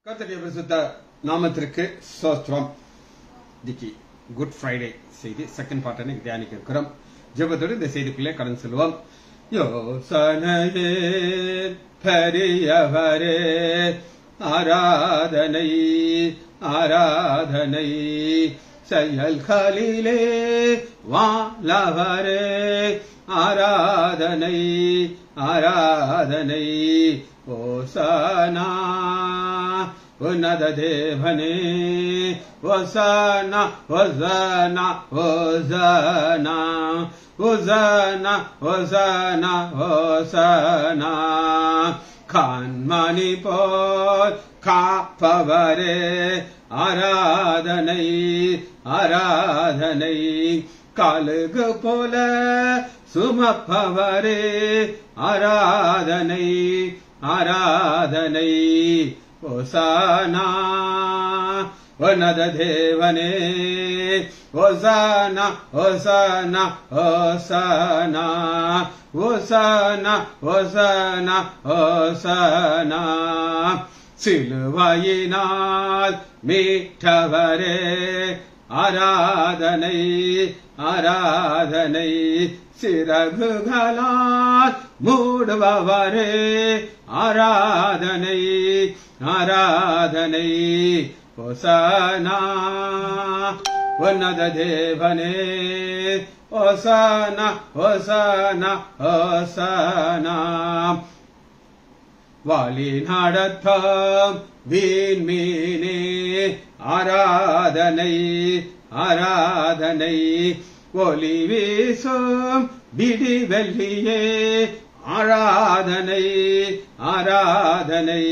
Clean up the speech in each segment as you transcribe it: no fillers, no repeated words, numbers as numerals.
கர்த்தருடைய பரிசுத்த நாமத்திற்கு ஸ்தோத்திரம். இன்னைக்கு குட் ஃப்ரைடே செய்தி செகண்ட் பார்ட் தியானிக்க இருக்கிறோம். ஜெபத்தோடு இந்த செய்திக்குள்ளே கடந்து செல்வோம். யோசனையே பெரியவரே, ஆராதனை ஆராதனை, செயல்களிலே வாழவரே, ஆராதனை ஆராதனை. ஓசானா உன்னத தேவனே, ஓசானா ஓசானா ஓசானா ஓசானா ஓசானா ஓசானா. கண்மணி போல் காப்பவரே, ஆராதனை ஆராதனை. கழுகு போல சுமப்பவரே, ஆராதனை ஆராதனை. ஓசானா உன்னத தேவனே, ஓசானா ஓசானா ஓசானா ஓசானா ஓசானா ஓசானா. சிலுவையினால் மீட்டவரே, ஆராதனை ஆராதனை. சிறகுகளால் மூடுபவரே, ஆராதனை ஆராதனை. ஓசானா உன்னத தேவனே, ஓசானா ஓசானா ஓசானா. வாலி நடத்தம் வீண்மீனே, ஆராதனை ஆராதனை. ஒளி வீசும் விடி வெள்ளியே, ஆராதனை ஆராதனை.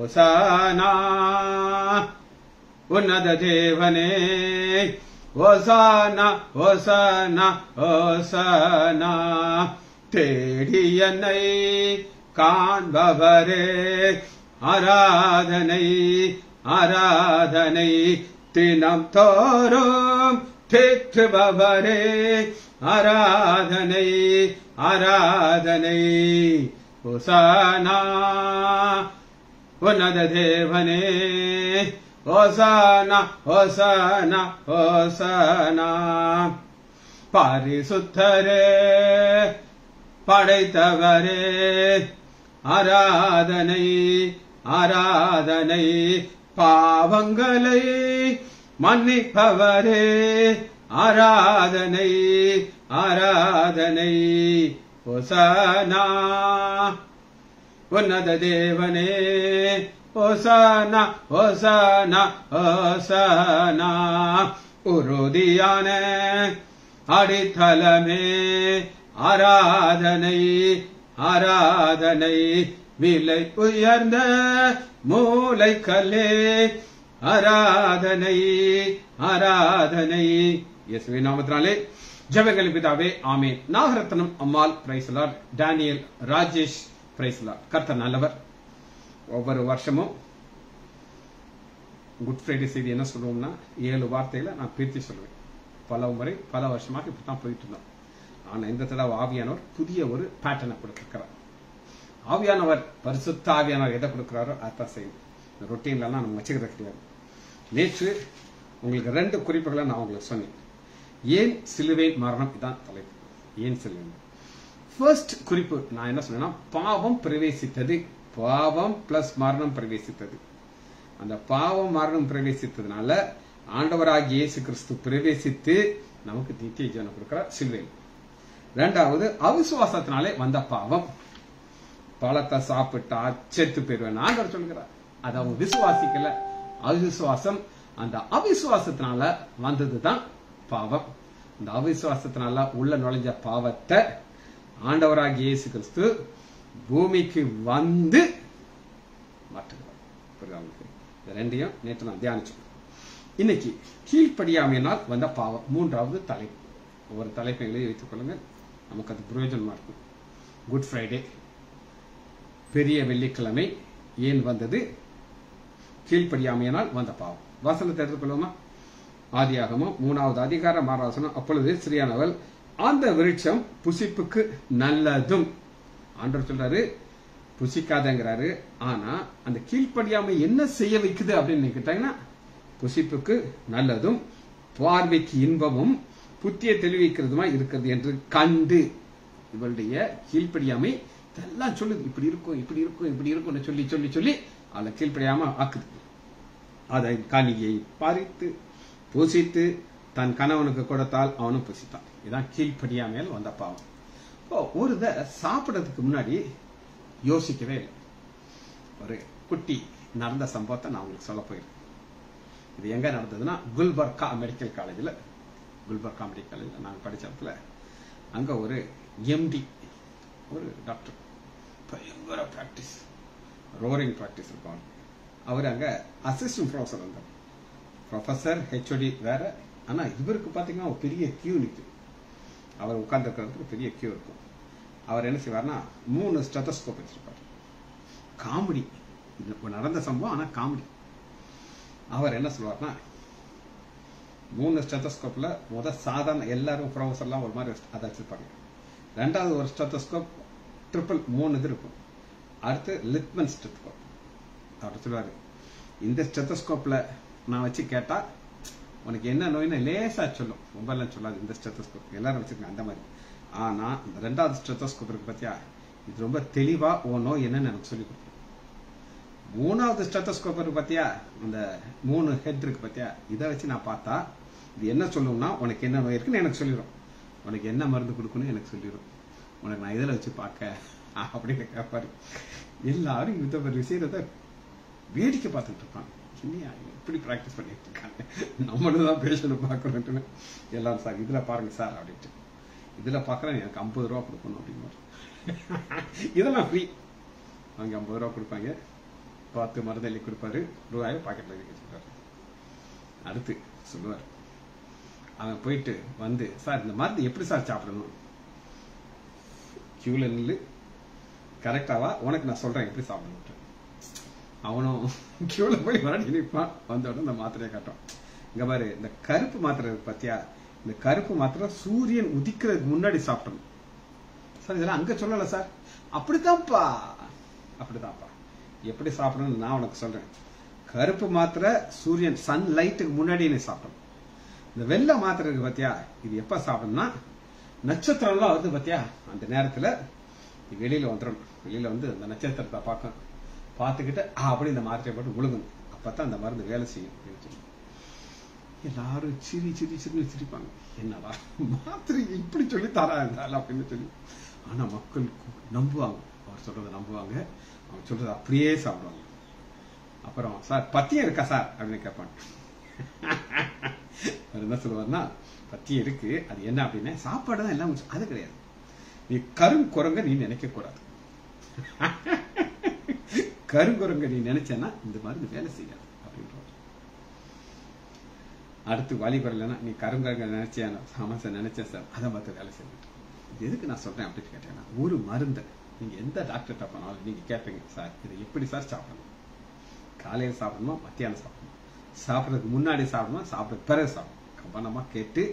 ஓசானா உன்னத தேவனே, ஓசானா ஓசானா ஓசானா. தேடி என்னை காண்பவரே, ஆராதனை ஆராதனை. தினம் தோறும் தேற்றுபவரே, ஆராதனை ஆராதனை. ஓசானா உன்னத தேவனே, ஓசானா ஓசானா ஓசானா. பரிசுத்தரே, படைத்தவரே, ஆராதனை ஆராதனை. பாவங்களை மன்னிப்பவரே, ஆராதனை ஆராதனை. ஓசானா உன்னத தேவனே, ஓசானா ஓசானா ஓசானா. உறுதியான அடித்தளமே, ஆராதனை ஆராதனை. விலை உயர்ந்த மூளைக்கல்லே, ஆராதனை ஆராதனை. இயேசுவின் நாமத்தினாலே ஜெபங்கள் பிதாவே, ஆமென். Nagarathnam Ammal praise Lord, Daniel Rajesh praise Lord. கர்த்தர் நல்லவர். ஒவ்வொரு வருஷமும் குட் ஃப்ரைடே செய்தி என்ன சொல்லுவோம்னா 7 வார்த்தைகளை நான் பிரித்து சொல்லுவேன். பல முறை பல வருஷமாக இப்படித்தான் போயிட்டு இருந்தோம். ஆனா இந்த தடவை ஆவியானவர் புதிய ஒரு பேட்டர்னை கொடுத்திருக்கிறார். ஆவியானவர், பரிசுத்த ஆவியானவர் எதை கொடுக்கிறாரோ அதான் செய்யும். இந்த ரொட்டீன்லாம் நம்ம வச்சுக்கிறது கிடையாது. நேற்று உங்களுக்கு 2 குறிப்புகளை நான் உங்களுக்கு சொன்னேன். ஏன் சிலுவை மரணம், இதான் தலைப்பு. ஏன் சிலுவை? ஃபர்ஸ்ட் குறிப்பு நான் என்ன சொன்னேன்னா, பாவம் பிரவேசித்தது. பாவம் பிளஸ் மரணம் பிரவேசித்தது. அந்த பாவம் மரணம் பிரவேசித்ததுனால ஆண்டவராகிய இயேசு கிறிஸ்து பிரவேசித்து நமக்கு நித்திய ஜீவனை கொடுக்கிறார் சிலுவை. 2வது, அவிசுவாசத்தினாலே வந்த பாவம். பழத்தை சாப்பிட்டா செத்து போயிருவேன் ஆண்டவர் சொல்கிறார். அது அவங்க விசுவாசிக்கல, அவிசுவாசம். அந்த அவிசுவாசத்தினால வந்ததுதான் பாவம். அந்த அவிசுவாசத்தினால உள்ள நுழைஞ்ச பாவத்தை ஆண்டவராகிய இயேசு கிறிஸ்து பூமிக்கு வந்து மாற்றுகிறார். இது 2ஐயும் நேற்று நான் தியானிச்சோம். இன்னைக்கு கீழ்ப்படியாமையினால் வந்த பாவம், 3வது தலைப்பு. ஒவ்வொரு தலைப்பை எழுதி வைத்துக் கொள்ளுங்கள், நமக்கு அது பிரயோஜனமா இருக்கும். குட் ஃப்ரைடே, பெரிய வெள்ளிக்கிழமை ஏன் வந்தது? கீழ்ப்படியாமையினால் வந்த பாவம். வசனத்தை எடுத்துக்கொள்ளுமா? ஆதியாகமம் 3வது அதிகாரம் 6வது வசனம். அப்பொழுது ஸ்திரீயானவள் அந்த விருட்சம் புசிப்புக்கு நல்லதும். ஆண்டவர் சொல்றாரு, புசிக்காதங்கிறாரு. ஆனா அந்த கீழ்ப்படியாமை என்ன செய்ய வைக்குது அப்படின்னு கேட்டாங்கன்னா, புசிப்புக்கு நல்லதும் பார்வைக்கு இன்பமும் புத்திய தெளிவிக்கிறதுமா இருக்கிறது என்று கண்டு இவளுடைய கீழ்ப்படியாமை இதெல்லாம் சொல்லுது. இப்படி இருக்கும் இப்படி இருக்கும் இப்படி இருக்கும்னு சொல்லி சொல்லி சொல்லி அதை கீழ்ப்படியாம ஆக்குது. அதை கனியை பறித்து புசித்து தன் கணவனுக்கு கொடுத்தால் அவனும் புசித்தான். இதான் கீழ்ப்படியாமையால் வந்த பாவம். ஒரு சாப்பிடறதுக்கு முன்னாடி யோசிக்கவே இல்லை. ஒரு குட்டி நடந்த சம்பவத்தை நான் உங்களுக்கு சொல்ல போயிருக்கேன். இது எங்க நடந்ததுன்னா, குல்பர்கா மெடிக்கல் காலேஜில் நாங்கள் படிச்ச இடத்துல அங்க ஒரு எம்டி, ஒரு டாக்டர், பயங்கர பிராக்டிஸ், ரோரிங் பிராக்டிஸ் இருக்கும். அவர் அங்க அசிஸ்டன்ட் ப்ரொஃபஸர் இருந்தார். ப்ரொஃபஸர் ஹெச்ஓடி வேற. ஆனா இவருக்கு பாத்தீங்கன்னா ஒரு பெரிய கியூ நிற்கும். அவர் உட்கார்ந்து இருக்கிறதுக்கு பெரிய கியூ இருக்கும். அவர் என்ன செய்வார்னா 3 ஸ்டெத்தோஸ்கோப் வச்சிருப்பார். காமெடி, நடந்த சம்பவம் ஆனா காமெடி. அவர் என்ன சொல்வார்னா, 3 ஸ்டெத்தோஸ்கோப்ல சாதாரண எல்லாரும் ப்ரொஃபஸர்லாம் ஒரு மாதிரி அதை வச்சிருப்பாங்க. ரெண்டாவது ஒரு ஸ்டெத்தோஸ்கோப் ட்ரிபிள் 3 இது இருக்கும். அடுத்து லிட்மன் ஸ்டெத்தோஸ்கோப். அவர் சொல்லுவாரு, இந்த ஸ்டெத்தோஸ்கோப்ல நான் வச்சு கேட்டா உனக்கு என்ன நோய்னு லேசா சொல்லும், ரொம்ப எல்லாம் சொல்லாது. இந்த ஸ்டெத்தோஸ்கோப் எல்லாரும் வச்சிருக்காங்க அந்த மாதிரி. ஆனா இந்த 2வது ஸ்டெத்தோஸ்கோப் இருக்கு பாத்தியா, இது ரொம்ப தெளிவா உன் நோய் என்னன்னு எனக்கு சொல்லி கொடுக்கும். 3வது ஸ்டெத்தோஸ்கோப் இருக்கு பாத்தியா, அந்த 3 ஹெட் இருக்கு பாத்தியா, இதை வச்சு நான் பார்த்தா இது என்ன சொல்லும்னா உனக்கு என்ன நோய் இருக்குன்னு எனக்கு சொல்லிடும், உனக்கு என்ன மருந்து கொடுக்கணும்னு எனக்கு சொல்லிடும், உனக்கு நான் இதில் வச்சு பார்க்க அப்படின்னு கேட்பாரு. எல்லாரும் இந்த ஒரு விஷயத்தை வேடிக்கை பார்த்துட்டு இருப்பாங்க. இல்லையா, எப்படி பிராக்டிஸ் பண்ணிட்டு இருக்காங்க, நம்மளும் தான் பேஷண்ட் பார்க்கணும்னு. எல்லாரும் சார் இதுல பாருங்க சார் அப்படின்ட்டு, இதுல பாக்குறேன் எனக்கு 50 ரூபா கொடுக்கணும் அப்படின்னு. இதெல்லாம் ஃப்ரீ. அவங்க 50 ரூபா கொடுப்பாங்க, 10 மருந்து எழுதி கொடுப்பாரு, ரூபாயை பாக்கெட்ல எழுதி வச்சுருப்பாரு. அடுத்து சொல்லுவார், அவன் போயிட்டு வந்து, சார் இந்த மருந்து எப்படி சார் சாப்பிடணும், கியூல நில்லு, கரெக்டாவா உனக்கு நான் சொல்றேன் எப்படி சாப்பிடணும். அவனும் கியூல போய் வரடி நிற்பான். வந்தோட இந்த மாத்திரையை காட்டும். இங்க பாரு, இந்த கருப்பு மாத்திரை பத்தியா, இந்த கருப்பு மாத்திரை சூரியன் உதிக்கிறதுக்கு முன்னாடி சாப்பிடணும். சார் இதெல்லாம் அங்க சொல்லல சார். அப்படித்தான்ப்பா, அப்படித்தான்ப்பா. எப்படி சாப்பிடணும்னு நான் உனக்கு சொல்றேன். கருப்பு மாத்திரை சூரியன் சன் லைட்டுக்கு முன்னாடி நீ சாப்பிடணும். இந்த வெள்ளை மாத்திரை இருக்கு பாத்தியா, இது எப்ப சாப்பிடணும்னா நட்சத்திரம் எல்லாம் வந்து பாத்தியா அந்த நேரத்துல வெளியில வந்துடணும். வெளியில வந்து அந்த நட்சத்திரத்தை பார்த்துக்கிட்டு அப்படி இந்த மாத்திரையை போட்டு விழுங்கணும். அப்பதான் அந்த மருந்து வேலை செய்யும் அப்படின்னு சொல்லி எல்லாரும் சிரிப்பாங்க. என்னடா மாத்திரை இப்படி சொல்லி தரா இருந்தாலும் அப்படின்னு சொல்லி. ஆனா மக்கள் நம்புவாங்க, அவர் சொல்றதை நம்புவாங்க, அவர் சொல்றதை அப்படியே சாப்பிடுவாங்க. அப்புறம் சார் பத்தியம் இருக்கா சார் அப்படின்னு கேட்பாங்க. அவர் என்ன சொல்லுவார்னா, பத்தியம் இருக்கு, அது என்ன அப்படின்னா சாப்பாடு தான் எல்லாம். அது கிடையாது, நீ கருங்குரங்க நீ நினைக்க கூடாது. கருங்குரங்க நீ நினைச்சேன்னா இந்த மாதிரி வேலை செய்யாது அப்படின்ற. அடுத்து வாலிபர்லன்னா, நீ கருங்குரங்க நினைச்சேன், சாமச நினைச்சேன் சார், அதை பார்த்து வேலை செய்யணும். எதுக்கு நான் சொல்றேன் அப்படின்னு கேட்டேன்னா, ஒரு மருந்தை நீங்க எந்த டாக்டர்கிட்ட போனாலும் நீங்க கேட்பீங்க, சார் இதை எப்படி சார் சாப்பிடணும், காலையில் சாப்பிடணுமா மத்தியானம் சாப்பிடணும், சாப்பிட்றதுக்கு முன்னாடி சாப்பிடணும் சாப்பிட்றதுக்கு பிறகு சாப்பிடணும், கவனமா கேட்டு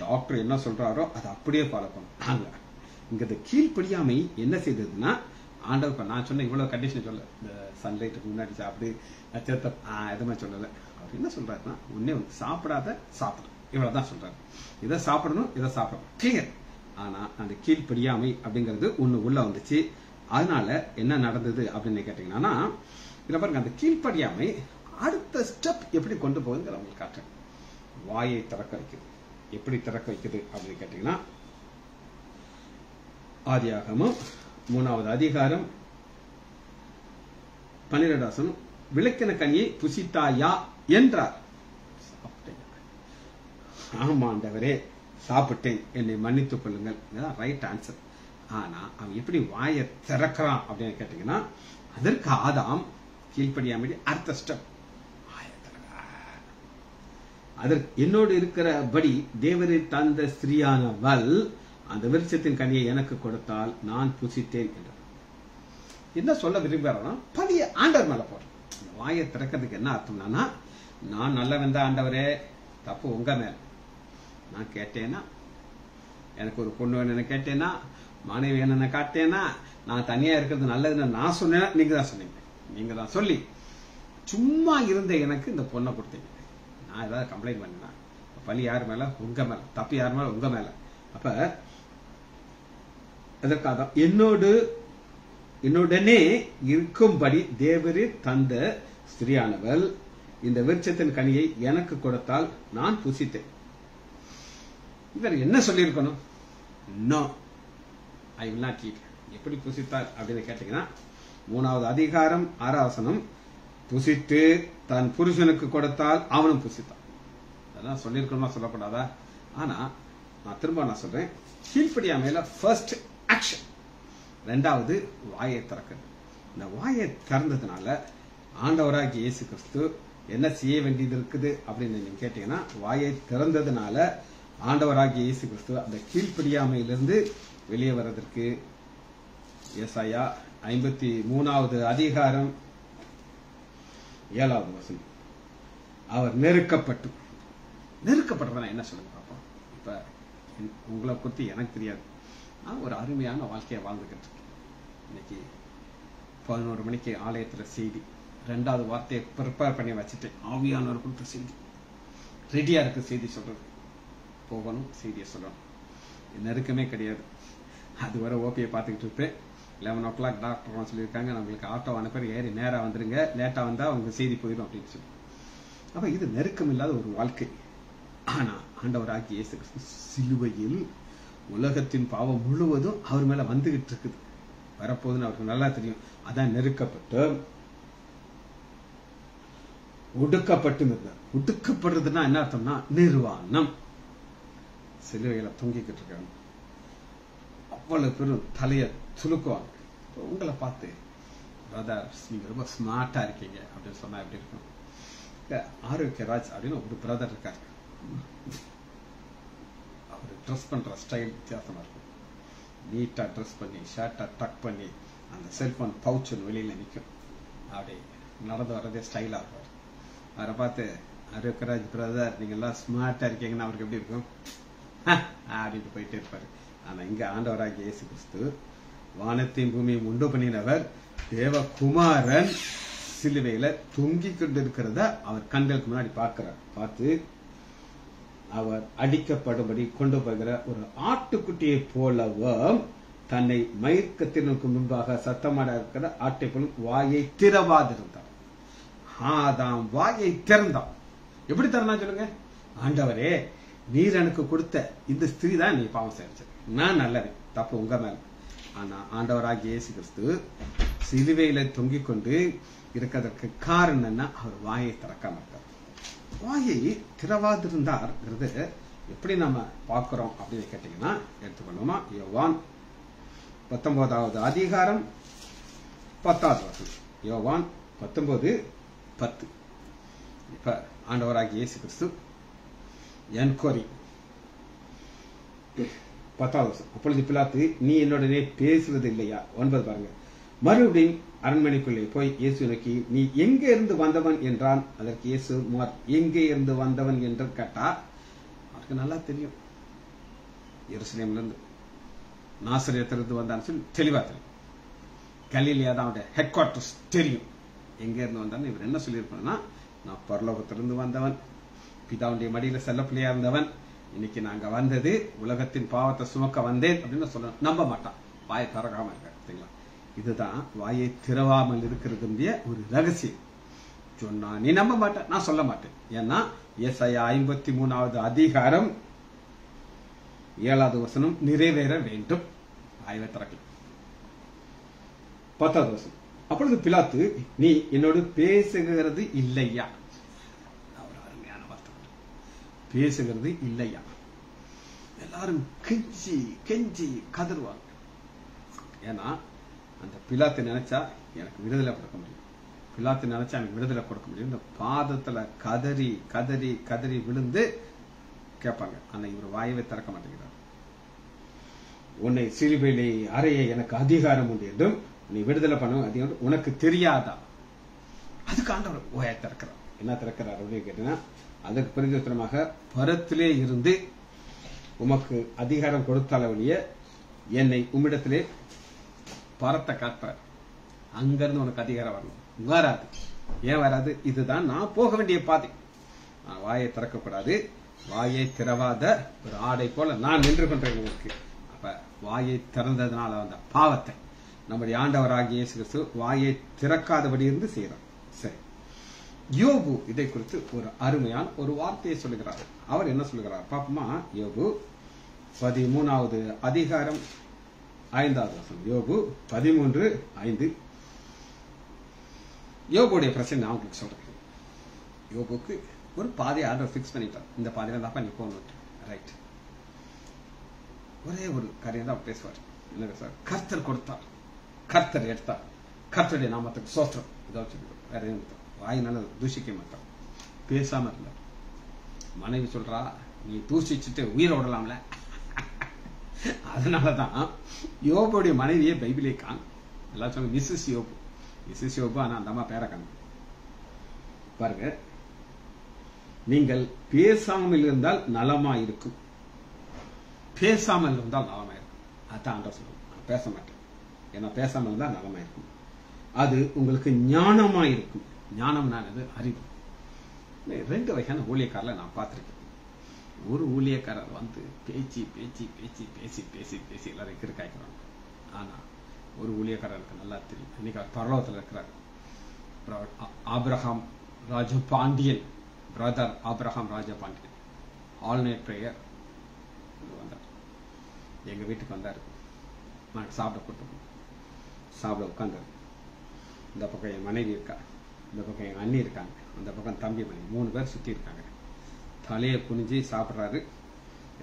டாக்டர் என்ன சொல்றாரோ அதை அப்படியே ஃபாலோ பண்ணணும். இங்க இந்த கீழ்ப்படியாமை என்ன செய்ததுன்னா, ஆண்டவர் நான் சொன்ன இவ்வளவு கண்டிஷன் சொல்ல, இந்த சன்லைட்டுக்கு முன்னாடி சாப்பிடு, நட்சத்திரம் எதுவுமே சொல்லல. அவர் என்ன சொல்றாருன்னா, ஒன்னே சாப்பிடாத சாப்பிடு, இவ்வளவுதான் சொல்றாரு. இதை சாப்பிடணும் இதை சாப்பிடணும், கிளியர். ஆனா அந்த கீழ்ப்படியாமை அப்படிங்கிறது ஒண்ணு உள்ள வந்துச்சு. அதனால என்ன நடந்தது அப்படின்னு கேட்டீங்கன்னா, இதுல பாருங்க, அந்த கீழ்ப்படியாமை அடுத்த ஸ்டெப் எப்படி கொண்டு போகுதுங்கிற உங்களுக்கு காட்டுறேன். வாயை திறக்க வைக்குது. எப்படி திறக்க வைக்குது அப்படின்னு கேட்டீங்கன்னா, ஆதியாகமம் 3வது அதிகாரம் 12வது வசனம், விளக்கின கனியை புசித்தாயா என்றார். ஆமா ஆண்டவரே சாப்பிட்டேன், என்னை மன்னித்துக் கொள்ளுங்கள், ரைட் ஆன்சர். ஆனா அவன் எப்படி வாயை திறக்கிறான் அப்படின்னு கேட்டீங்கன்னா, அதற்கு ஆதாம் கீழ்ப்படியாமை அடுத்த ஸ்டெப், அதற்கு என்னோடு இருக்கிறபடி தேவரை தந்த ஸ்திரீயானவள் அந்த விருட்சத்தின் கனியை எனக்கு கொடுத்தால் நான் புசித்தேன் என்றார். என்ன சொல்ல விரும்புறான்னா, பழிய ஆண்டவர் மேல போறேன். வாயை திறக்கிறதுக்கு என்ன அர்த்தம்னா, நான் நல்லவன் தான் ஆண்டவரே, தப்பு உங்க மேல. நான் கேட்டேன்னா, எனக்கு ஒரு பொண்ணு வேணும்னு கேட்டேன்னா, மனைவி வேணும்னு காட்டேன்னா, நான் தனியா இருக்கிறது நல்லதுன்னு நான் சொன்னேன், நீங்க தான் சொன்னீங்க. நீங்க தான் சொல்லி சும்மா இருந்த எனக்கு இந்த பொண்ணை கொடுத்தீங்க. நான் ஏதாவது கம்ப்ளைண்ட் பண்ணினா பழி யார் மேல? உங்க மேல. தப்பு யார் மேல? உங்க மேல. அப்ப அதற்காக என்னுடனே இருக்கும்படி தேவரே தந்த ஸ்திரியானவள் இந்த விருட்சத்தின் கனியை எனக்கு கொடுத்தால் நான் புசித்தேன். இவர் என்ன சொல்லியிருக்கணும்? No, I will not eat. எப்படி புசித்தார் அப்படின்னு கேட்டீங்கன்னா 3வது அதிகாரம் 6வது வசனம், புசித்து தன் புருஷனுக்கு கொடுத்தால் அவனும் புசித்தான். அதெல்லாம் சொல்லியிருக்கணுமா சொல்லக்கூடாதா? ஆனா நான் திரும்ப சொல்றேன், கீழ்ப்படியாமையில ஃபர்ஸ்ட் ஆக்ஷன், 2வது வாயை திறக்கிறது. இந்த வாயை திறந்ததுனால ஆண்டவராகிய இயேசு கிறிஸ்து என்ன செய்ய வேண்டியது இருக்குது அப்படின்னு நீங்க கேட்டீங்கன்னா, வாயை திறந்ததுனால ஆண்டவராகிய இயேசு கிறிஸ்து அந்த கீழ்ப்படியாமையிலிருந்து வெளியே வர்றதற்கு ஏசாயா 53வது அதிகாரம் 7வது வசனம், அவர் நெருக்கப்பட்டவனா என்ன சொல்லுங்க பார்ப்போம். இப்ப உங்களை பத்தி எனக்கு தெரியாது, நான் ஒரு அருமையான வாழ்க்கையை வாழ்ந்துகிட்டு இருக்கேன். இன்னைக்கு 11 மணிக்கு ஆலயத்துல செய்தி, 2வது வார்த்தையை ப்ரிப்பேர் பண்ணி வச்சுட்டேன். ஆவியானவர் கொடுத்த செய்தி ரெடியா இருக்கு, செய்தி சொல்றது, போகணும், செய்தியை சொல்லணும். நெருக்கமே கிடையாது. அது வரை ஓபியை பார்த்துக்கிட்டு இருப்பேன். 11 o'clock டாக்டர் சொல்லியிருக்காங்க, நம்மளுக்கு ஆட்டோ அனுப்பி ஏறி நேரா வந்துருங்க, லேட்டா வந்தா உங்க செய்தி போயிடும் அப்படின்னு சொல்லி. அப்ப இது நெருக்கம் இல்லாத ஒரு வாழ்க்கை. ஆனா ஆண்டவராகிய இயேசு கிறிஸ்து சிலுவையில் உலகத்தின் பாவம் முழுவதும் அவர் மேல வந்துகிட்டு இருக்குது, வரப்போகுதுன்னு அவருக்கு நல்லா தெரியும். அதான் நெருக்கப்பட்டு ஒடுக்கப்பட்டு இருந்தார். ஒடுக்கப்படுறதுன்னா என்ன அர்த்தம்னா நிர்வாணம். சிலுவையில தொங்கிக்கிட்டு இருக்காங்க, அவ்வளவு பேரும் தலைய துலுக்குவாங்க. உங்களை பார்த்து பிரதர் நீங்க ரொம்ப ஸ்மார்ட்டா இருக்கீங்க அப்படின்னு சொன்னா எப்படி இருக்கும்? ஆரோக்கியராஜ் அப்படின்னு ஒரு பிரதர் இருக்காரு, அவர் ட்ரெஸ் பண்ற ஸ்டைல் வித்தியாசமா இருக்கும். நீட்டா ட்ரெஸ் பண்ணி ஷர்ட்டை டக் பண்ணி அந்த செல்போன் பவுச் வெளியில நிற்கும், அப்படி நடந்து வர்றதே ஸ்டைலா இருப்பார். அவரை பார்த்து ஆரோக்கியராஜ் பிரதர் நீங்க எல்லாம் ஸ்மார்ட்டா இருக்கீங்கன்னா அவருக்கு எப்படி இருக்கும்? அப்படின்னு போயிட்டே இருப்பாரு. ஆனா இங்க ஆண்டவராகிய இயேசு கிறிஸ்து வானத்தையும் பூமியும் உண்டு பண்ணினவர், தேவகுமாரன் சிலுவையில தொங்கிக் கொண்டிருக்கிறத அவர் கண்களுக்கு முன்னாடி பார்க்கிறார். பார்த்து அவர் அடிக்கப்படும்படி கொண்டு போகிற ஒரு ஆட்டுக்குட்டியை போலவும் தன்னை மயக்கத்திற்கு முன்பாக சத்தமாட இருக்கிற ஆட்டை போலும் வாயை திறவாதிருந்தார். ஆதாம் வாயை திறந்தான். எப்படி திறந்தான் சொல்லுங்க? ஆண்டவரே நீர் எனக்கு கொடுத்த இந்த ஸ்திரீ தான் நீ பாவம் செய்ய, நான் நல்லவன், தப்பு உங்க மேல. ஆனா ஆண்டவராகிய இயேசு கிறிஸ்து சிலுவையில தொங்கிக் கொண்டு இருக்கிறதற்கு காரணம் என்ன? அவர் வாயை திறக்காம இருக்கார். வாயை திறவாதிருந்தார்ங்கிறது எப்படி நம்ம பார்க்கிறோம் அப்படின்னு கேட்டீங்கன்னா, எடுத்துக்கொள்ளுமா, யோவான் 19வது அதிகாரம் 10வது வசனம். யோவான் 19:10. இப்ப ஆண்டவராகிய இயேசு கிறிஸ்து என்கொயரி 10வது வசனம். அப்பொழுது பிலாத்து, நீ என்னுடனே பேசுவது இல்லையா? 9 பாருங்க. மறுபடியும் அரண்மனைக்குள்ளே போய் இயேசு நோக்கி, நீ எங்கே இருந்து வந்தவன் என்றான். அதற்கு இயேசு எங்கே இருந்து வந்தவன் என்று கேட்டா, அவருக்கு நல்லா தெரியும், எருசலேம்ல இருந்து நாசரேத்திலிருந்து வந்தான்னு சொல்லி தெளிவா தெரியும். கலிலியா தான் அவருடைய ஹெட் குவார்டர்ஸ் தெரியும். எங்க இருந்து வந்தான்னு இவர் என்ன சொல்லியிருப்பாருன்னா, நான் பரலோகத்திலிருந்து வந்தவன், பிதாவுடைய மடியில செல்ல பிள்ளையா இருந்தவன், இன்னைக்கு நாங்க வந்தது உலகத்தின் பாவத்தை சுமக்க வந்தேன் அப்படின்னு சொல்ல நம்ப மாட்டான். வாயை திறக்காம இருக்க. இதுதான் வாயை திறவாமல் இருக்கிறது ஒரு ரகசியம். சொன்னா நீ நம்ப மாட்டேன், நான் சொல்ல மாட்டேன். ஏன்னா ஏசாயா 53வது அதிகாரம் 7வது வசனம் நிறைவேற வேண்டும். வாயை திறக்கல. 10வது வசனம். அப்பொழுது பிலாத்து, நீ என்னோடு பேசுகிறது இல்லையா? ஒரு அருமையான வார்த்தை, பேசுகிறது இல்லையா. எல்லாரும் கெஞ்சி கெஞ்சி கதறுவாங்க. ஏன்னா அந்த பிலாத்து நினைச்சா எனக்கு விடுதலை கொடுக்க முடியும், பிலாத்து நினைச்சா எனக்கு விடுதலை கொடுக்க முடியும். இந்த பாதத்துல கதறி கதறி கதறி விழுந்து கேட்பாங்க. ஆனா இவர் வாயவே திறக்க மாட்டேங்கிறார். உன்னை சிலுவையிலே அறைய எனக்கு அதிகாரம் உண்டு என்றும் நீ விடுதலை பண்ண அதிகாரம் உனக்கு தெரியாதா? அதுக்கு ஆண்டவர் வாயை திறக்கிறார். என்ன திறக்கிறார் அப்படின்னு கேட்டீங்கன்னா, அதற்கு பிரதித்திரமாக பரத்திலே இருந்து உமக்கு அதிகாரம் கொடுத்தால வழிய என்னை உம்மிடத்திலே பரத்தை காட்டுறார். அங்கிருந்து உனக்கு அதிகாரம் வரணும். வராது. ஏன் வராது? இதுதான் நான் போக வேண்டிய பாதை. நான் வாயை திறக்கக்கூடாது. வாயை திறவாத ஒரு ஆடை போல நான் நின்று கொண்டேன் உங்களுக்கு. அப்ப வாயை திறந்ததுனால வந்த பாவத்தை நம்முடைய ஆண்டவராகிய இயேசு கிறிஸ்து வாயை திறக்காதபடி இருந்து செய்யறார். சரி, யோபு இதை குறித்து ஒரு அருமையான ஒரு வார்த்தையை சொல்லுகிறார். அவர் என்ன சொல்லுகிறார் பாப்போமா? யோபு 13வது அதிகாரம் 5வது வசனம். யோபு 13:5. யோபுடைய பிரச்சனை நான் உங்களுக்கு சொல்றேன். யோபுக்கு ஒரு பாதையை ஆர்டர் பிக்ஸ் பண்ணிட்டார். இந்த பாதையில தாப்பா நீ போகணும். ரைட். ஒரே ஒரு காரியம் தான் பேசுவார். என்ன பேசுவார்? கர்த்தர் கொடுத்தார், கர்த்தர் எடுத்தார், கர்த்தருடைய நாமத்துக்கு சோத்திரம். இதை வேற வாயினால தூஷிக்க மாட்டார். பேசாம இருந்தார். மனைவி சொல்றா, நீ தூஷிச்சுட்டு உயிரை விடலாம்ல. அதனாலதான் யோபுடைய மனைவியே பைபிளே காணும். எல்லாம் சொல்லுங்க மிஸ்ஸஸ் யோபு, மிஸ்ஸஸ் யோபு. ஆனா அந்த அம்மா பேரை காணும். பாருங்க, நீங்கள் பேசாமல் இருந்தால் நலமா இருக்கும், பேசாமல் இருந்தால் நலமா இருக்கும். அதான் ஆண்டவர் சொல்லுவோம். நான் பேச மாட்டேன், ஏன்னா பேசாமல் இருந்தால் நலமா இருக்கும். அது உங்களுக்கு ஞானமா இருக்கும். ஞானம்னானது அறிவு. 2 வகையான ஊழியக்காரர்களை நான் பார்த்திருக்கேன். ஒரு ஊழியக்காரர் வந்து பேச்சு பேச்சு பேச்சு பேசி பேசி பேசி எல்லாரும் கிறுக்காய்க்கிறாங்க. ஆனா ஒரு ஊழியக்காரருக்கு நல்லா தெரியும். இன்னைக்கு அவர் பரலோகத்தில் இருக்கிறார். Abraham Rajapandian, brother Abraham Rajapandian, all night prayer வந்தார். எங்க வீட்டுக்கு வந்தார். நான் சாப்பிட கூட்டு சாப்பிட உட்கார்ந்தார். இந்த பக்கம் என் மனைவி இருக்கா, இந்த பக்கம் என் அண்ணி இருக்காங்க, அந்த பக்கம் தம்பி மனைவி, 3 பேர் சுத்தி இருக்காங்க. தலையை குனிஞ்சு சாப்பிட்றாரு.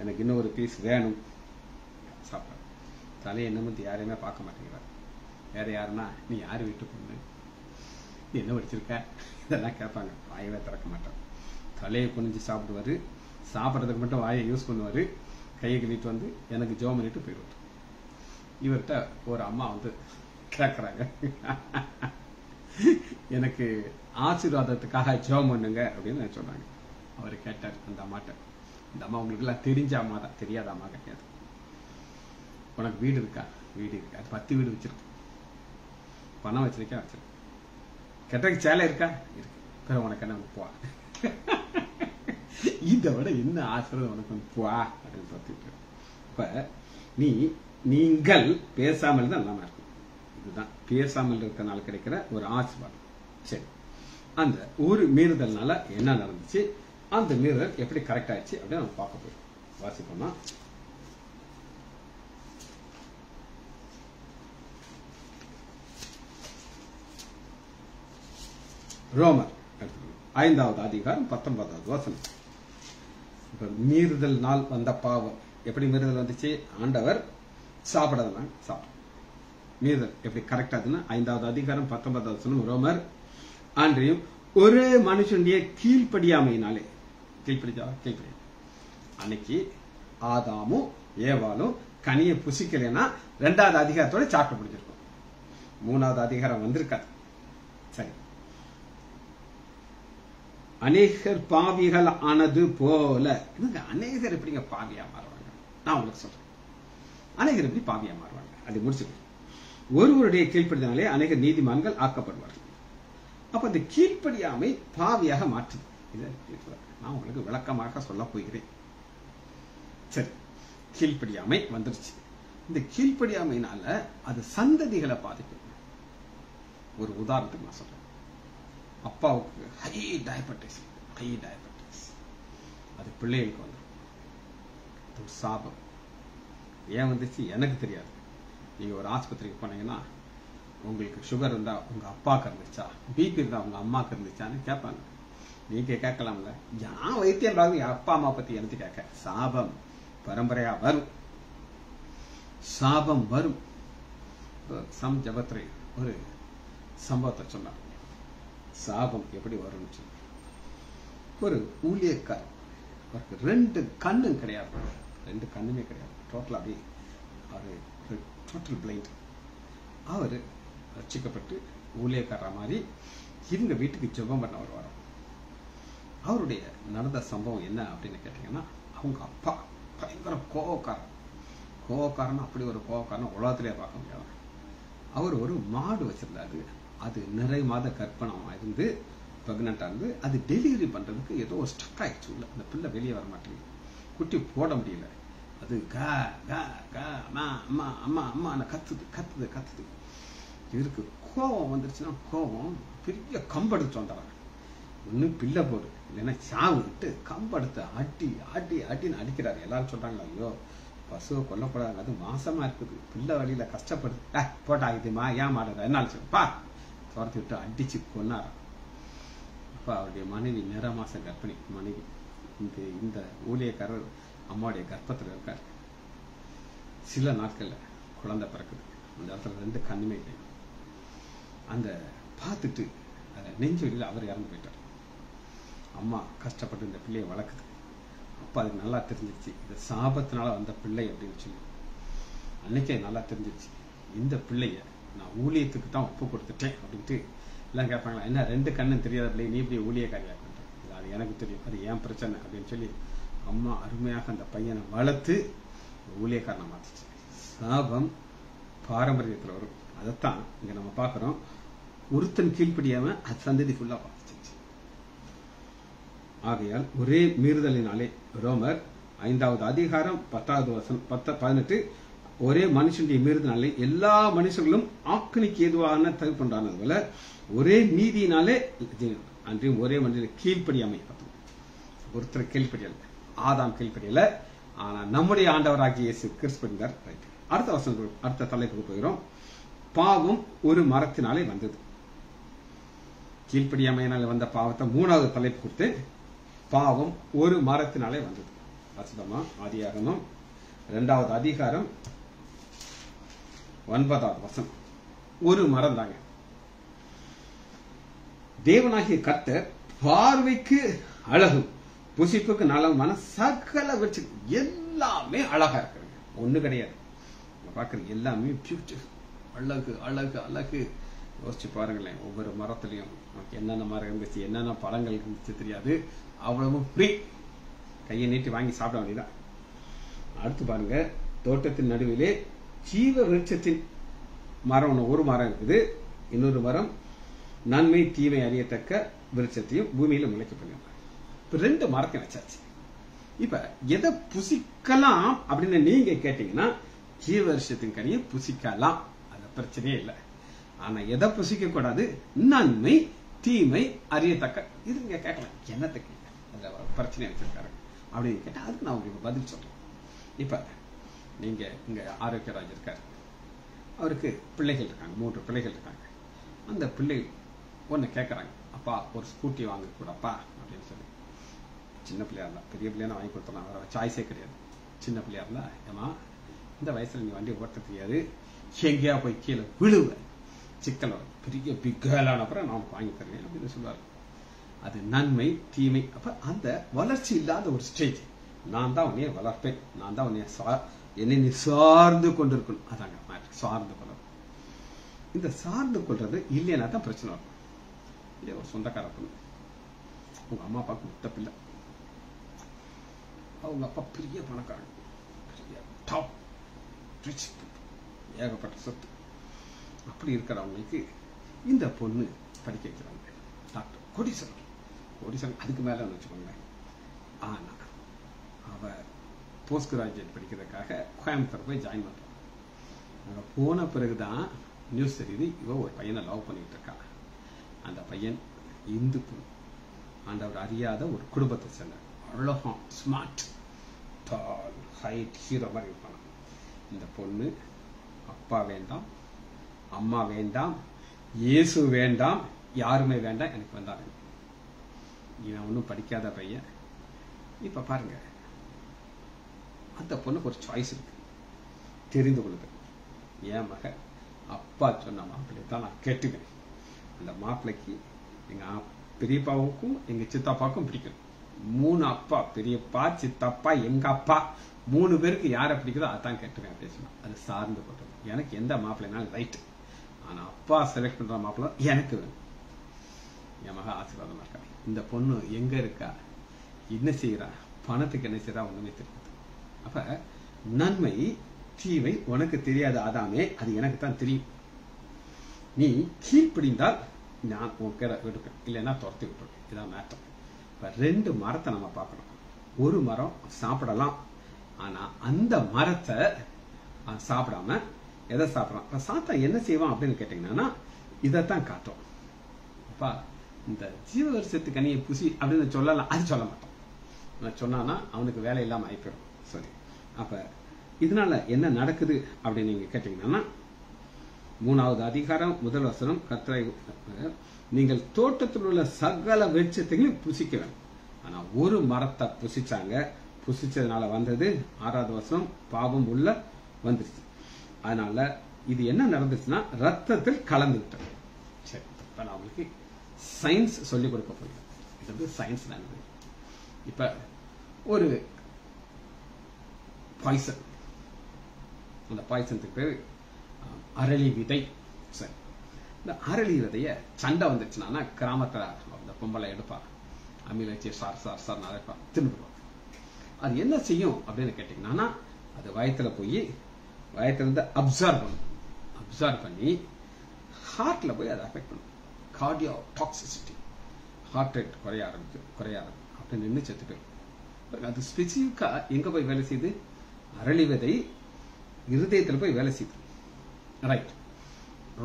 எனக்கு இன்னொரு பீஸ் வேணும். சாப்பிட்றாரு. தலையை நிமிர்ந்து யாரையுமே பார்க்க மாட்டேங்கிறார். வேற யாருன்னா, நீ யாரு வீட்டு பொண்ணு, நீ என்ன படிச்சிருக்க, இதெல்லாம் கேட்பாங்க. வாயவே திறக்க மாட்டார். தலையை குனிஞ்சு சாப்பிடுவாரு. சாப்பிட்றதுக்கு மட்டும் வாயை யூஸ் பண்ணுவாரு. கையை கழிட்டு வந்து எனக்கு ஜெபம் பண்ணிட்டு போயிடுவார். இவர்கிட்ட ஒரு அம்மா வந்து கேட்கறாங்க, எனக்கு ஆசீர்வாதத்துக்காக ஜெபம் பண்ணுங்க அப்படின்னு சொல்றாங்க. அவர் கேட்டார் அந்த அம்மாட்ட. இந்த அம்மா உங்களுக்கு எல்லாம் தெரிஞ்ச அம்மா தான், தெரியாத அம்மா கிடையாது. உனக்கு வீடு இருக்கா? வீடு இருக்கு. அது 10 வீடு வச்சிருக்கு. பணம் வச்சிருக்கா? வச்சிருக்கு. கெட்டக்கு சேலை இருக்கா? இருக்கு. பிறகு உனக்கு என்ன போவா, இதை விட என்ன ஆசீர்வாதம் உனக்கு போவா அப்படின்னு பார்த்துட்டு. இப்ப நீங்கள் பேசாமல் தான் நல்லாம இருக்கும். இதுதான் பேசாமல் இருக்கிறனால கிடைக்கிற ஒரு ஆசீர்வாதம். சரி, அந்த ஒரு மீறுதல்னால என்ன நடந்துச்சு, அந்த மீறுதல் எப்படி கரெக்ட் ஆயிடுச்சு அப்படின்னு நம்ம பார்க்க போறோம். வாசிப்போம்னா, ரோமர் 5வது அதிகாரம் 19வது வசனம். இப்ப மீறுதல் நாள் வந்த பாவம் எப்படி மீறுதல் வந்துச்சு? ஆண்டவர் சாப்பிடாதான் சாப்பிடும். மீறுதல் எப்படி கரெக்ட் ஆகுதுன்னா 5வது அதிகாரம் 19வது வசனம் ரோமர். அன்றையும் ஒரே மனுஷனுடைய கீழ்ப்படியாமையினாலே, கீழ்ப்படியா அன்னைக்கு ஆதாமும் ஏவாலும் கனியை புசிக்கலைன்னா 2வது அதிகாரத்தோட சாப்பிட்டு பிடிச்சிருக்கும். 3வது அதிகாரம் வந்திருக்காது. சரி, அநேகர் பாவிகள் ஆனது போல. அநேகர் எப்படிங்க பாவியா மாறுவாங்க? நான் உங்களுக்கு சொல்றேன், அநேகர் எப்படி பாவியா மாறுவாங்க அது முடிச்சுக்கணும். ஒருவருடைய கீழ்ப்படினாலே அநேக நீதிமான்கள் ஆக்கப்படுவார்கள். அப்ப இந்த கீழ்ப்படியாமை பாவியாக மாற்றுது. நான் உங்களுக்கு விளக்கமாக சொல்ல போகிறேன். சரி, கீழ்ப்படியாமை வந்துருச்சு. இந்த கீழ்ப்படியாமையினால அது சந்ததிகளை பாதிக்கும். ஒரு உதாரணத்துக்கு நான் சொல்றேன். அப்பாவுக்கு ஹை டயபெட்டிஸ், அது பிள்ளைகளுக்கு வந்து ஒரு சாபம். ஏன் வந்துச்சு எனக்கு தெரியாது. நீங்க ஒரு ஆஸ்பத்திரிக்கு போனீங்கன்னா உங்களுக்கு சுகர் இருந்தா உங்க அப்பாவுக்கு இருந்துச்சா, பிபி இருந்தா உங்க அம்மாவுக்கு இருந்துச்சான்னு கேட்பாங்க. நீங்க கேட்கலாம்ல, யான் வைத்தியம் என் அப்பா அம்மா பத்தி எனக்கு கேட்க. சாபம் பரம்பரையா வரும், சாபம் வரும். சம் ஜபத்ரி ஒரு சம்பவத்தை சொன்னார். சாபம் எப்படி வரும்னு சொல்லி. ஒரு ஊழியக்காரர், அவருக்கு 2 கண்ணும் கிடையாது, 2 கண்ணுமே கிடையாது. டோட்டல் அப்படி அவர் டோட்டல் பிளைண்ட். அவர் ரட்சிக்கப்பட்டு ஊழியக்காரர் மாதிரி இவங்க வீட்டுக்கு ஜெபம் பண்ண வருவார். அவருடைய நடந்த சம்பவம் என்ன அப்படின்னு கேட்டீங்கன்னா, அவங்க அப்பா பயங்கர கோவக்காரன். அப்படி ஒரு கோவக்காரன் உலகத்திலே பார்க்க முடியாது. அவர் ஒரு மாடு வச்சிருந்தாரு. அது நிறை மாத கற்பனமா இருந்து பிரெக்னண்டா இருந்து அது டெலிவரி பண்றதுக்கு ஏதோ ஒரு ஸ்டக் ஆயிடுச்சு. உள்ள அந்த பிள்ளை வெளியே வர மாட்டேங்குது, குட்டி போட முடியல. அது கா கா கா அம்மா அம்மா அம்மா அம்மா கத்துது கத்துது கத்துது. இவருக்கு கோபம் வந்துருச்சுன்னா கோபம் பெரிய கம்பெடுத்து வந்தாங்க. ஒன்னும் பிள்ளை போடு இல்லைன்னா சாவுட்டு கம்பெடுத்து அடி அடி அடின்னு அடிக்கிறாரு. எல்லாரும் சொல்றாங்களா, ஐயோ பசுவை கொல்லக்கூடாது, அது மாசமா இருக்குது, பிள்ளை வழியில கஷ்டப்படுது, போட்டா இதுமா ஏன் மாடுற என்னாலும் சொல்லுப்பா துரத்தி விட்டு அடிச்சு கொன்னாராம். அப்ப அவருடைய மனைவி நிற மாசம் கர்ப்பிணி மனைவி. இந்த ஊழியக்காரர் அம்மாவுடைய கர்ப்பத்தில் இருக்காரு. சில நாட்கள்ல குழந்தை பிறக்குது. அந்த இடத்துல 2 கண்ணுமே இல்லை. அந்த பார்த்துட்டு அதை நெஞ்சு வெளியில் அவர் இறந்து போயிட்டார். அம்மா கஷ்டப்பட்டு இந்த பிள்ளையை வளர்க்குது. அப்பா அதுக்கு நல்லா தெரிஞ்சிருச்சு இது சாபத்தினால வந்த பிள்ளை அப்படின்னு சொல்லி. அன்னைக்கே நல்லா தெரிஞ்சிருச்சு இந்த பிள்ளைய நான் ஊழியத்துக்கு தான் ஒப்பு கொடுத்துட்டேன் அப்படின்ட்டு. எல்லாம் கேட்பாங்களா, என்ன 2 கண்ணும் தெரியாத பிள்ளை நீ இப்படி ஊழியக்காரியா பண்ற? அது எனக்கு தெரியும், அது ஏன் பிரச்சனை அப்படின்னு சொல்லி அம்மா அருமையாக அந்த பையனை வளர்த்து ஊழியக்காரனை மாத்திச்சு. சாபம் பாரம்பரியத்தில் வரும். அதைத்தான் இங்க நம்ம பார்க்கிறோம். ஒருத்தன் கீழ்ப்படியாம அது சந்ததி ஃபுல்லா பார்த்துச்சு. ஆகையால் ஒரே மீறுதலினாலே ரோமர் 5வது அதிகாரம் 10வது வசனம் 18 ஒரே மனுஷனுடைய மீறுதலினாலே எல்லா மனுஷர்களும் ஆக்கினிக்கு ஏதுவான தகுப்புண்டானது போல ஒரே நீதியினாலே அன்றையும் ஒரே மனிதன் கீழ்ப்படியாமை. ஒருத்தர் கீழ்ப்படியல, ஆதாம் கீழ்ப்படியல, ஆனா நம்முடைய ஆண்டவராகிய இயேசு கிறிஸ்து படிந்தார். அடுத்த வசனம் அடுத்த தலைப்புக்கு போகிறோம். பாவம் ஒரு மரத்தினாலே வந்தது. கீழ்ப்படியாமையினால வந்த பாவத்தை 3வது தலைப்பு கொடுத்து பாவம் ஒரு மரத்தினாலே வந்தது. அசுத்தமா ஆதியாகமம் 2வது அதிகாரம் 9வது வசனம். ஒரு மரம் தாங்க. தேவனாகிய கர்த்தர் பார்வைக்கு அழகும் புசிப்புக்கு நலமான சகல வச்சு எல்லாமே அழகா இருக்கிறது. ஒண்ணு கிடையாது பாக்குறது எல்லாமே பியூட்டிஃபுல், அழகு அழகு அழகு. யோசிச்சு பாருங்களேன், ஒவ்வொரு மரத்திலையும் என்னென்ன மரம் இருந்துச்சு, என்னென்ன பழங்கள் இருந்துச்சு தெரியாது, அவ்வளவு ஃப்ரீ, கையை நீட்டி வாங்கி சாப்பிட வேண்டியதான். அடுத்து பாருங்க, தோட்டத்தின் நடுவிலே ஜீவ விருட்சத்தின் மரம் ஒரு மரம் இருக்குது, இன்னொரு மரம் நன்மை தீமை அறியத்தக்க விருட்சத்தையும் பூமியில முளைக்க பண்ணுவாங்க. இப்ப 2 மரத்தை வச்சாச்சு. இப்ப எதை புசிக்கலாம் அப்படின்னு நீங்க கேட்டீங்கன்னா ஜீவ விருட்சத்தின் கனியை புசிக்கலாம், அது பிரச்சனையே இல்லை. ஆனா எதை புசிக்க கூடாது, நன்மை தீமை அறியத்தக்க. இது நீங்க கேட்கலாம், என்னத்துக்கு அதுல பிரச்சனை வச்சிருக்காரு அப்படின்னு கேட்டா அதுக்கு நான் உங்களுக்கு பதில் சொல்றேன். இப்ப நீங்க இங்க ஆரோக்கியராஜ் இருக்காரு, அவருக்கு பிள்ளைகள் இருக்காங்க, 3 பிள்ளைகள் இருக்காங்க. அந்த பிள்ளைகள் ஒன்னு கேட்கறாங்க, அப்பா ஒரு ஸ்கூட்டி வாங்க கூடப்பா அப்படின்னு சொல்லி. சின்ன பிள்ளையா இருந்தா, பெரிய பிள்ளையா வாங்கி கொடுத்தலாம், வேற சாய்ஸே கிடையாது. சின்ன பிள்ளையா இருந்தா, ஏமா இந்த வயசுல நீ வண்டி ஓட்ட தெரியாது, எங்கேயா போய் கீழே விழுவேன், சிக்கல் வரும், பெரிய பிக்கலான அப்புறம் நான் வாங்கி தருவேன் அப்படின்னு சொல்லுவாரு. அது நன்மை தீமை. அப்ப அந்த வளர்ச்சி இல்லாத ஒரு ஸ்டேஜ், நான் தான் உன்னைய வளர்ப்பேன், நான் தான் உன்னைய என்னை நீ சார்ந்து கொண்டிருக்கணும். அதாங்க சார்ந்து கொள்றது. இந்த சார்ந்து கொள்றது இல்லைன்னா தான் பிரச்சனை வரும். இல்லையா, ஒரு சொந்தக்கார பொண்ணு, உங்க அம்மா அப்பாவுக்கு முத்த பிள்ளை, அவங்க அப்பா பெரிய பணக்காரங்க, பெரிய டாப் ரிச், ஏகப்பட்ட சொத்து. அப்படி இருக்கிறவங்களுக்கு இந்த பொண்ணு படிக்க வைக்கிறாங்க, டாக்டர் கோடீஸ்வரன் அதுக்கு மேல வச்சுக்கோங்க. ஆனா அவ போஸ்ட் கிராஜுவேட் படிக்கிறதுக்காக கோயம்புத்தூர் போய் ஜாயின் பண்றான். அங்க போன பிறகுதான் நியூஸ் தெரியுது, இவ ஒரு பையனை லவ் பண்ணிட்டு இருக்கா. அந்த பையன் இந்து பொண்ணு, ஆண்டவர் அறியாத ஒரு குடும்பத்தை சேர்ந்த, அவ்வளோ ஸ்மார்ட், டால், ஹைட், ஹீரோ மாதிரி இருப்பாங்க. இந்த பொண்ணு அப்பா வேண்டாம், அம்மா வேண்டாம், இயேசு வேண்டாம், யாருமே வேண்டாம், எனக்கு வந்தாங்க. இவன் ஒன்னும் படிக்காத பையன். இப்ப பாருங்க, அந்த பொண்ணுக்கு ஒரு சாய்ஸ் இருக்கு, தெரிந்து கொள்ளுது. என் மக அப்பா சொன்ன மாப்பிள்ளை தான் நான் கேட்டுவேன். அந்த மாப்பிள்ளைக்கு எங்க பெரியப்பாவுக்கும் எங்க சித்தப்பாவுக்கும் பிடிக்கும். 3 அப்பா, பெரியப்பா, சித்தப்பா, எங்க அப்பா 3 பேருக்கு யாரை பிடிக்குதோ அதான் கேட்டுவேன் அப்படின்னு சொன்னா. அது சார்ந்து கொண்டது. எனக்கு எந்த மாப்பிள்ளைனாலும் ரைட்டு, ஆனா அப்பா செலக்ட் பண்ற மாப்பிள்ளை எனக்கு வேணும். என் மக ஆசீர்வாதமா இருக்கா. இந்த பொண்ணு எங்க இருக்கா, என்ன செய்யறா, பணத்துக்கு என்ன செய்யறா, ஒண்ணுமே தெரியாது. அப்ப நன்மை தீமை உனக்கு தெரியாது ஆதாமே, அது எனக்கு தான் தெரியும். நீ கீழ்ப்பிடிந்தால் நான் உன் கிட்ட எடுப்பேன், இல்லைன்னா துரத்தி விட்டுருவேன். இதான் மேட்டர். இப்ப 2 மரத்தை நம்ம பார்க்கணும். ஒரு மரம் சாப்பிடலாம், ஆனா அந்த மரத்தை சாப்பிடாம எதை சாப்பிடலாம்? சாத்தா என்ன செய்வான் அப்படின்னு கேட்டீங்கன்னா இதைத்தான் காட்டும். அப்பா இந்த ஜீவவருஷத்து கனியை புசி அப்படின்னு சொல்லலாம், அது சொல்ல மாட்டான். சொன்னானா அவனுக்கு வேலை இல்லாம ஆயிப்போம். சரி, அப்ப இதனால என்ன நடக்குது அப்படின்னு நீங்க கேட்டீங்கன்னா 3வது அதிகாரம் 1 வசனம், கர்த்தரை நீங்கள் தோட்டத்தில் உள்ள சகல விருட்சத்தையும் புசிக்க வேண்டும். ஆனா ஒரு மரத்தை புசிச்சாங்க, புசிச்சதுனால வந்தது 6வது வசனம், பாவம் உள்ள வந்துருச்சு. அதனால இது என்ன நடந்துச்சுன்னா ரத்தத்தில் கலந்துவிட்டது. சரி, இப்ப நான் உங்களுக்கு சயின்ஸ் சொல்லிக் கொடுக்க போகிறேன். இது வந்து சயின்ஸ் நடந்தது. இப்ப ஒரு பாய்சன், அந்த பாய்சனுக்கு பேரு அரளி விதை. சரி, இந்த அரளி விதைய சண்டை வந்துச்சுன்னா கிராமத்துல அந்த பொம்பளை எடுப்பா, அம்மியில வச்சு சார் சார் சார் நடப்பா, தின்னுடுவாங்க. அது என்ன செய்யும் அப்படின்னு கேட்டீங்கன்னா அது வயத்துல போய் வயத்துல இருந்து அப்சர்வ் பண்ணி ஹார்ட்ல போய் அதை அஃபெக்ட் பண்ணும். கார்டியோ டாக்ஸிசிட்டி, ஹார்ட் ரேட் குறைய ஆரம்பிக்கும். அப்படி நின்று செத்து போயிடும். அது ஸ்பெசிஃபிக்கா எங்க போய் வேலை செய்யுது? அரளி விதை இருதயத்தில் போய் வேலை செய்யுது. ரைட்.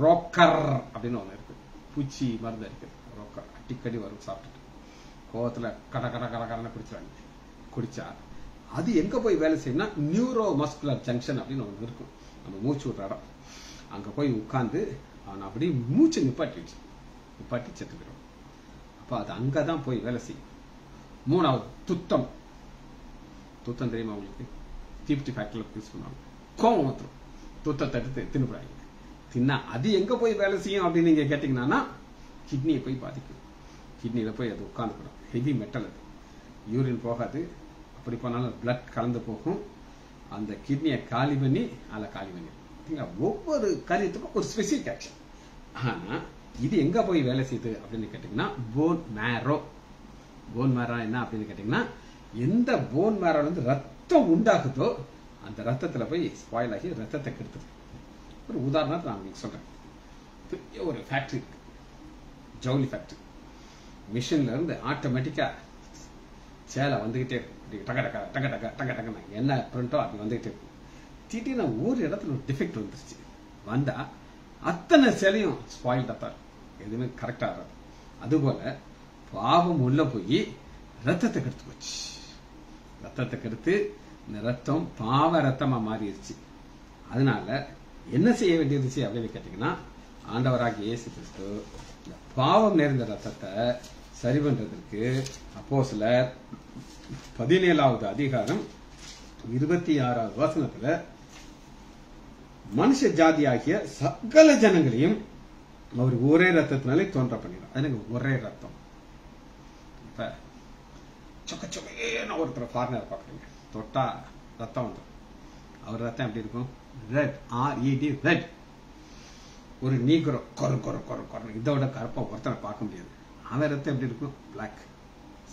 ரோக்கர் அப்படின்னு ஒண்ணு இருக்கு, பூச்சி மருந்து இருக்கு. ரோக்கர் அடிக்கடி வரும், சாப்பிட்டுட்டு கோவத்துல கட கட கட கடன்னு குடிச்சா அது எங்க போய் வேலை செய்யும்னா நியூரோ மஸ்குலர் ஜங்ஷன் அப்படின்னு ஒண்ணு இருக்கும், நம்ம மூச்சு விடுற இடம். அங்க போய் உட்கார்ந்து அவன் அப்படி மூச்சு நிப்பாட்டி செத்து போயிடும். அப்ப அது அங்கதான் போய் வேலை செய்யும். 3வது துத்தம் தெரியுமா உங்களுக்கு? தீப்தி ஃபேக்டரியில் யூஸ் பண்ணுவாங்க. கோவம் வந்துடும், துத்தத்தை எடுத்து தின்னுறாங்க. தின்னா அது எங்க போய் வேலை செய்யும் அப்படின்னு நீங்க கேட்டீங்கன்னா கிட்னியை போய் பாதிக்கும். கிட்னியில போய் அது உட்கார்ந்துக்கணும். ஹெவி மெட்டல், அது யூரின் போகாது. அப்படி போனாலும் பிளட் கலந்து போகும். அந்த கிட்னியை காலி பண்ணி ஒவ்வொரு காரியத்துக்கும் ஒரு ஸ்பெசிபிக் ஆக்ஷன். ஆனா இது எங்க போய் வேலை செய்யுது அப்படின்னு கேட்டீங்கன்னா போன் மேரோ என்ன அப்படின்னு கேட்டீங்கன்னா எந்த போன் மேரோல இருந்து ரத்தம் உண்டாகுதோ அந்த ரத்தத்துல போய் ஸ்பாயில் ஆகி ரத்தத்தை கெடுத்துது. ஒரு உதாரணத்தை நான் உங்களுக்கு சொல்றேன். ஒரு ஃபேக்டரி இருக்கு, ஜவுளி ஃபேக்டரி. மிஷின்ல இருந்து ஆட்டோமேட்டிக்கா சேலை வந்துகிட்டே இருக்கும். என்ன பிரிண்டோ அது வந்துகிட்டே இருக்கும். திடீர்னு ஒரு இடத்துல ஒரு டிஃபெக்ட் வந்துருச்சு. வந்தா அத்தனை சேலையும் ஸ்பாயில்டா தான், எதுவுமே கரெக்டா ஆகாது. அதுபோல பாவம் உள்ள போய் ரத்தத்தை கெடுத்து போச்சு. ரத்தத்தை கெடுத்து இந்த ரத்தம் பாவ ரத்தமா மாறிடுச்சு. அதனால என்ன செய்ய வேண்டியிருந்துச்சு அப்படின்னு கேட்டீங்கன்னா ஆண்டவராகிய இயேசு கிறிஸ்து இந்த பாவம் நிறைந்த ரத்தத்தை சரி பண்றதுக்கு அப்போஸ்தலர் 17வது அதிகாரம் 26வது வசனத்துல மனுஷ ஜாதியாகிய சகல ஜனங்களையும் அவர் ஒரே ரத்தத்தினாலே தோன்ற பண்ணிடும். எனக்கு ஒரே ரத்தம். இப்ப சொக்கச்சொக்கேன்னு ஒருத்தர் ஃபாரினர் பாக்குறீங்க, தொட்டா ரத்தம் வந்துடும். அவர் ரத்தம் எப்படி இருக்கும்? Red, RED, red. ஒரு நீக்ரோ கொர கொர கொர கொர இதோட கருப்பா ஒருத்தரை பார்க்க முடியாது. அவன் ரத்தம் எப்படி இருக்கும்? பிளாக்.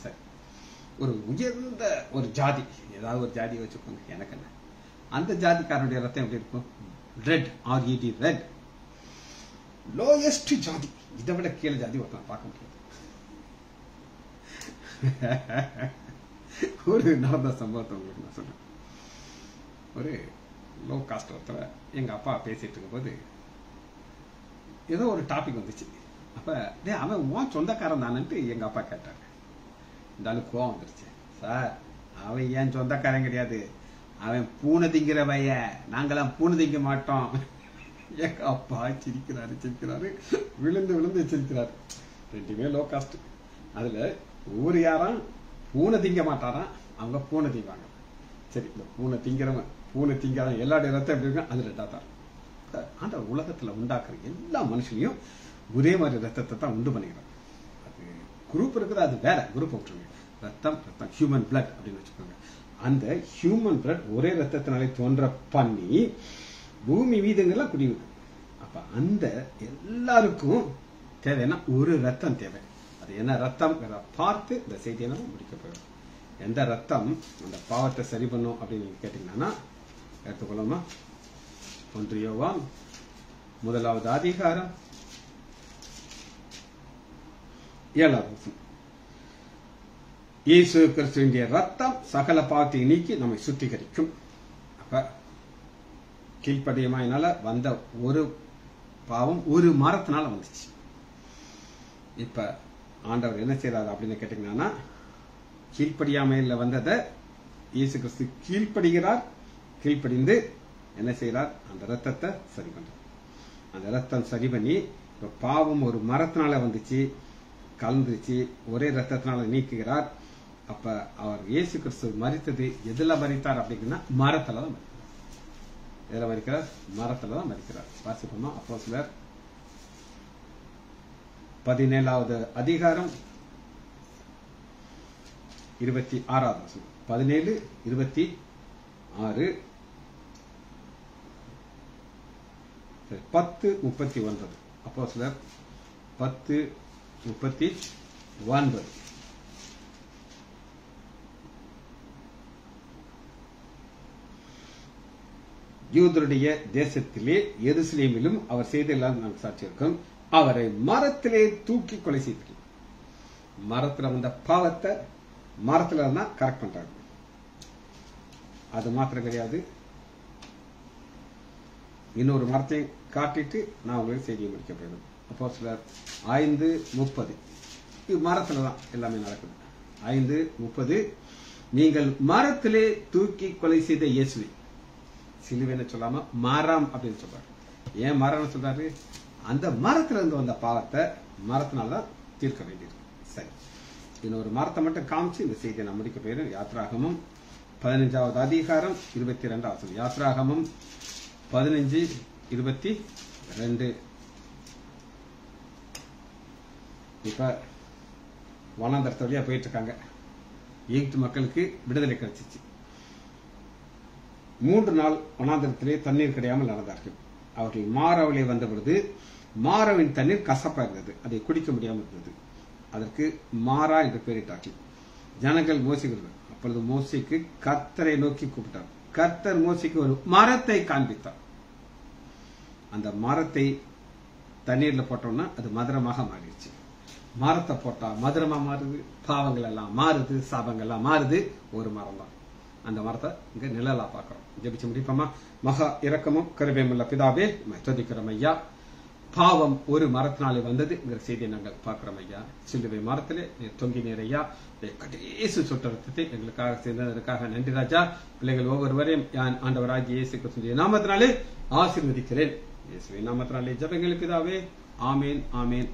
சரி, ஒரு உயர்ந்த ஒரு ஜாதி, ஏதாவது ஒரு ஜாதியை வச்சுக்கோங்க, எனக்கு என்ன, அந்த ஜாதிக்காரனுடைய ரத்தம் எப்படி இருக்கும்? Red, RED, red. லோயஸ்ட் ஜாதி, இதை விட கீழே ஜாதி ஒருத்தனை பார்க்க முடியாது. ஒரு நடந்த சம்பவத்தை உங்களுக்கு நான் சொல்றேன். ஒரு லோ காஸ்ட் ஒருத்தர எங்க அப்பா பேசிட்டு இருக்கும் போது ஏதோ ஒரு டாபிக் வந்துச்சு. அப்ப அவன் உன் சொந்தக்காரன் தானன்ட்டு எங்க அப்பா கேட்டாரு. இந்த ஆளு கோவம் வந்துருச்சு. சார், அவன் ஏன் சொந்தக்காரன் கிடையாது, அவன் பூனை திங்கிற பைய, நாங்கெல்லாம் பூனை திங்க மாட்டோம். எங்க அப்பா சிரிக்கிறாரு, விழுந்து சிரிக்கிறாரு. ரெண்டுமே லோ காஸ்ட். அதுல ஊர் யாரும் பூனை திங்க மாட்டாராம், அவங்க பூனை திங்காங்க. சரி, இந்த பூனை திங்கிறவன் பூனை திங்காதான் எல்லாருடைய ரத்தம் எப்படி இருக்கும்? அது ரெட்டா தான். அந்த உலகத்துல உண்டாக்குற எல்லா மனுஷனையும் ஒரே மாதிரி ரத்தத்தை தான் உண்டு பண்ணிக்கிறாங்க. அது குரூப் இருக்குது, அது வேற குரூப் விட்டுருங்க. ரத்தம் ஹியூமன் பிளட் அப்படின்னு வச்சுக்கோங்க. அந்த ஹியூமன் பிளட் ஒரே ரத்தத்தினாலே தோன்ற பண்ணி பூமி வீதங்கள்லாம் குடியுது. அப்ப அந்த எல்லாருக்கும் தேவைன்னா ஒரு ரத்தம் தேவை. அது என்ன ரத்தம் பார்த்து இந்த செய்தியை நம்ம முடிக்க போயிடும். எந்த ரத்தம் அந்த பாவத்தை சரி பண்ணும் அப்படின்னு நீங்க கேட்டீங்கன்னா எடுத்துக்கொள்ளுமா? 1 யோவான் 1வது அதிகாரம் 7வது வசனம். இயேசு கிறிஸ்துவினுடைய ரத்தம் சகல பாவத்தை நீக்கி நம்மை சுத்திகரிக்கும். அப்ப கீழ்ப்படியமாயினால வந்த ஒரு பாவம் ஒரு மரத்தினால வந்துச்சு. இப்ப ஆண்டவர் என்ன செய்யறாரு அப்படின்னு கேட்டீங்கன்னா, கீழ்ப்படியாமையில வந்ததை இயேசு கிறிஸ்து கீழ்ப்படுகிறார். கீழ்ப்படிந்து என்ன செய்யறார்? அந்த ரத்தத்தை சரி பண்றார். அந்த ரத்தம் சரி பண்ணி இப்ப பாவம் ஒரு மரத்தினால வந்துச்சு, கலந்துச்சு, ஒரே ரத்தத்தினால நீக்குகிறார். அப்ப அவர் இயேசு கிறிஸ்து மரித்தது எதுல மரித்தார் அப்படின்னா மரத்துலதான் மரித்தார். எதுல மரிக்கிறார்? மரத்துலதான் மரிக்கிறார். வாசிப்போமா? அப்போஸ்தலர் 17வது அதிகாரம் 26வது வசனம். 17:26 10:39. அப்போஸ்தலர் 10:39. யூதருடைய தேசத்திலே எருசலேமிலும் அவர் செய்தெல்லாம் நாங்கள் சாட்சி இருக்கோம். அவரை மரத்திலே தூக்கி கொலை செய்தார்கள். மரத்துல வந்த பாவத்தை மரத்துல தான் கரெக்ட் பண்றாங்க. அது மாத்திரம் கிடையாது, இன்னொரு மரத்தை காட்டிட்டு நான் உங்களுக்கு செய்தியை முடிக்க போயிடும். அப்போஸ்தலர் 5:30. இது மரத்துலதான் எல்லாமே நடக்குது. 5:30. நீங்கள் மரத்திலே தூக்கி கொலை செய்த இயேசுவை, சிலுவைன்னு சொல்லாம மரம் அப்படின்னு சொல்றாரு. ஏன் மரம் சொல்றாரு? அந்த மரத்துல இருந்து வந்த பாவத்தை மரத்தினால்தான் தீர்க்க வேண்டியது. சரி, இன்னொரு மரத்தை மட்டும் காமிச்சு இந்த செய்தியை நான் முடிக்க போயிடும். யாத்ராகமம் 15வது அதிகாரம் 22வது வசனம். யாத்ராகமம் 15:22. இப்ப வனாந்தரத்து வழியா போயிட்டு இருக்காங்க. எகிப்து மக்களுக்கு விடுதலை கிடைச்சிச்சு. 3 நாள் வனாந்தரத்திலே தண்ணீர் கிடையாமல் நடந்தார்கள். அவர்கள் மாறாவிலே வந்த பொழுது மாறாவின் தண்ணீர் கசப்பா இருந்தது, அதை குடிக்க முடியாமல் இருந்தது. அதற்கு மாறா என்று பெயரிட்டார்கள். ஜனங்கள் மோசிக்கிறார்கள். அப்பொழுது மோசேக்கு கர்த்தரை நோக்கி கூப்பிட்டார். கர்த்தர் மோசேக்கு ஒரு மரத்தை காண்பித்தார். அந்த மரத்தை தண்ணீர்ல போட்டோம்னா அது மதுரமாக மாறிடுச்சு. மரத்தை போட்டா மதுரமா மாறுது, பாவங்கள் எல்லாம் மாறுது, சாபங்கள் எல்லாம் மாறுது. ஒரு மரம் தான். அந்த மரத்தை இங்க நிழலா பாக்கிறோம். ஜெபிச்சு முடிப்போமா? மகா இரக்கமும் கருணையுமுள்ள பிதாவே, துதிக்கிறோம் ஐயா. பாவம் ஒரு மரத்தினாலே வந்தது செய்தியை நாங்கள் பார்க்கிறோம் ஐயா. சிலுவை மரத்திலே நீர் தொங்கினீர் ஐயா. கடைசி சொட்டு ரத்தத்தை எங்களுக்காக சேர்ந்ததற்காக நன்றி ராஜா. பிள்ளைகள் ஒவ்வொருவரையும் ஆண்டவராகிய இயேசு கிறிஸ்துவின் நாமத்தினாலே ஆசீர்வதிக்கிறேன். இயேசுவின் நாமத்தினாலே ஜெபங்கள் பிதாவே. ஆமேன், ஆமேன்.